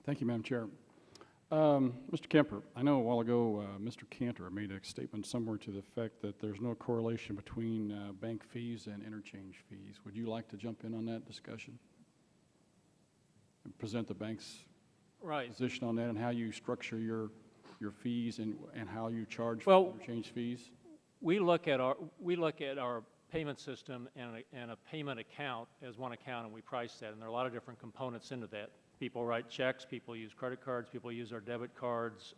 Thank you, Madam Chair. Mr. Kemper, I know a while ago Mr. Cantor made a statement somewhere to the effect that there's no correlation between bank fees and interchange fees. Would you like to jump in on that discussion and present the bank's position on that and how you structure your fees and how you charge for interchange fees? We look at our payment system and a payment account as one account, and we price that. And there are a lot of different components into that. People write checks, people use credit cards, people use our debit cards.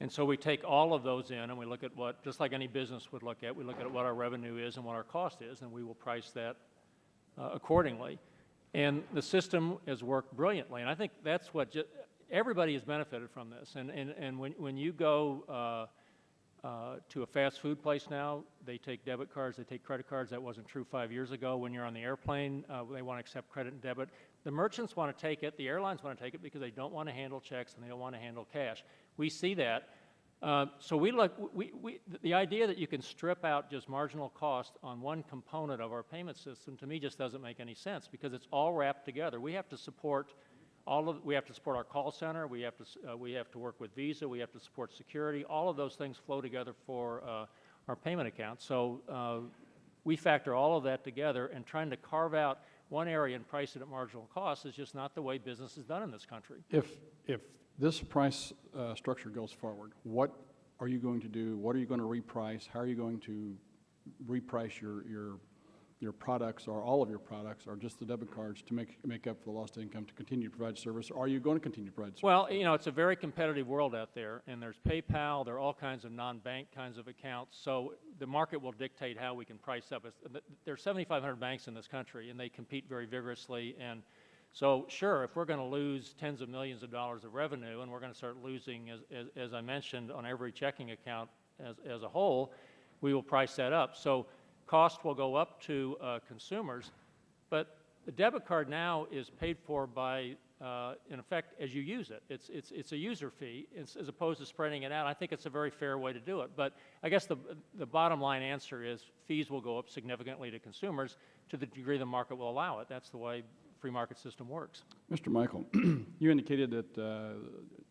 And so we take all of those in and we look at what, just like any business would look at, we look at what our revenue is and what our cost is, and we will price that accordingly. And the system has worked brilliantly. And I think that's what everybody has benefited from this. And when you go to a fast food place now, they take debit cards, they take credit cards. That wasn't true 5 years ago. When you're on the airplane, they want to accept credit and debit. The merchants want to take it, the airlines want to take it because they don't want to handle checks and they don't want to handle cash. We see that. So the idea that you can strip out just marginal cost on one component of our payment system, to me, just doesn't make any sense because it's all wrapped together. We have to support we have to support our call center. We have to work with Visa. We have to support security. All of those things flow together for our payment account. So we factor all of that together, and trying to carve out one area and price it at marginal cost is just not the way business is done in this country. If this price structure goes forward, what are you going to do? What are you going to reprice? How are you going to reprice your products, or all of your products, or just the debit cards to make up for the lost income to continue to provide service? Or are you going to continue to provide service? Well, you know, it's a very competitive world out there, and there's PayPal, there are all kinds of non-bank kinds of accounts, so the market will dictate how we can price up. There are 7,500 banks in this country, and they compete very vigorously, and so sure, if we're going to lose tens of millions of dollars of revenue, and we're going to start losing, as I mentioned, on every checking account as a whole, we will price that up. So cost will go up to consumers, but the debit card now is paid for by, in effect, as you use it. It's a user fee as opposed to spreading it out. I think it's a very fair way to do it. But I guess the bottom line answer is fees will go up significantly to consumers to the degree the market will allow it. That's the way free market system works. Mr. Michael, you indicated that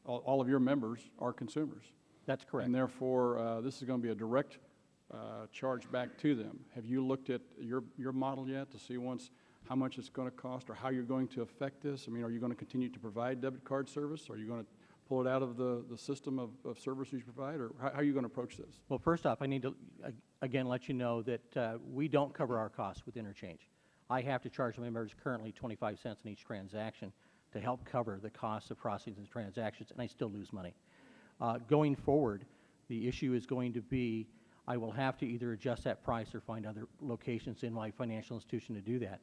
all of your members are consumers. That's correct. And therefore, this is going to be a direct charge back to them. Have you looked at your model yet to see how much it's going to cost or how you're going to affect this? I mean, are you going to continue to provide debit card service? Are you going to pull it out of the system of services you provide, or how are you going to approach this? Well, first off, I need to, again, let you know that we don't cover our costs with Interchange. I have to charge members currently 25 cents on each transaction to help cover the cost of processing the transactions, and I still lose money. Going forward, the issue is going to be I will have to either adjust that price or find other locations in my financial institution to do that.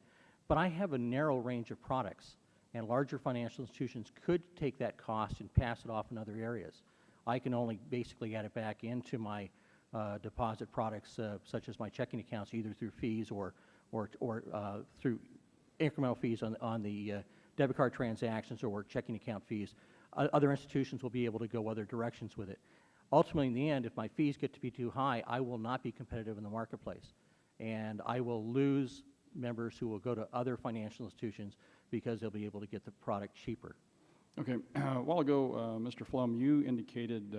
But I have a narrow range of products, and larger financial institutions could take that cost and pass it off in other areas. I can only basically add it back into my deposit products, such as my checking accounts, either through fees or through incremental fees on the debit card transactions or checking account fees. Other institutions will be able to go other directions with it. Ultimately, in the end, if my fees get to be too high, I will not be competitive in the marketplace. And I will lose members who will go to other financial institutions because they'll be able to get the product cheaper. Okay. A while ago, Mr. Flum, you indicated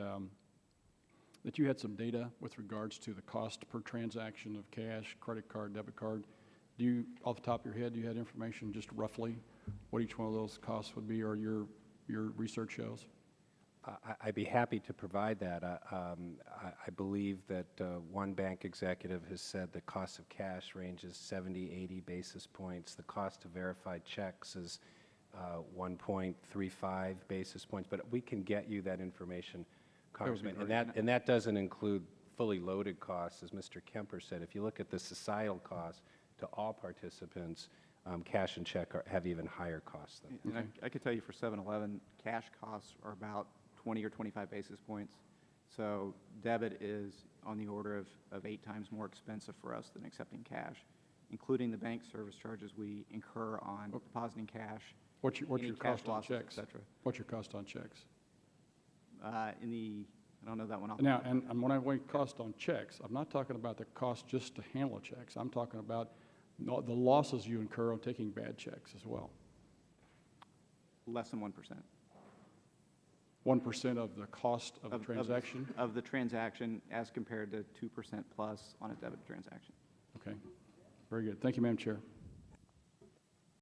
that you had some data with regards to the cost per transaction of cash, credit card, debit card. Do you, off the top of your head, do you have information just roughly what each one of those costs would be, or your research shows? I'd be happy to provide that. I believe that one bank executive has said the cost of cash ranges 70, 80 basis points. The cost of verified checks is 1.35 basis points. But we can get you that information, Congressman. And that doesn't include fully loaded costs, as Mr. Kemper said. If you look at the societal cost to all participants, cash and check have even higher costs than that. And I could tell you for 7-Eleven, cash costs are about 20 or 25 basis points. So debit is on the order of 8 times more expensive for us than accepting cash, including the bank service charges we incur on depositing cash. What's your cost on checks? What's your cost on checks? I don't know that one off. Now, and when I weigh cost on checks, I'm not talking about the cost just to handle checks. I'm talking about the losses you incur on taking bad checks as well. Less than 1%. 1% of the cost of the transaction? Of the transaction as compared to 2% plus on a debit transaction. Okay. Very good. Thank you, Madam Chair.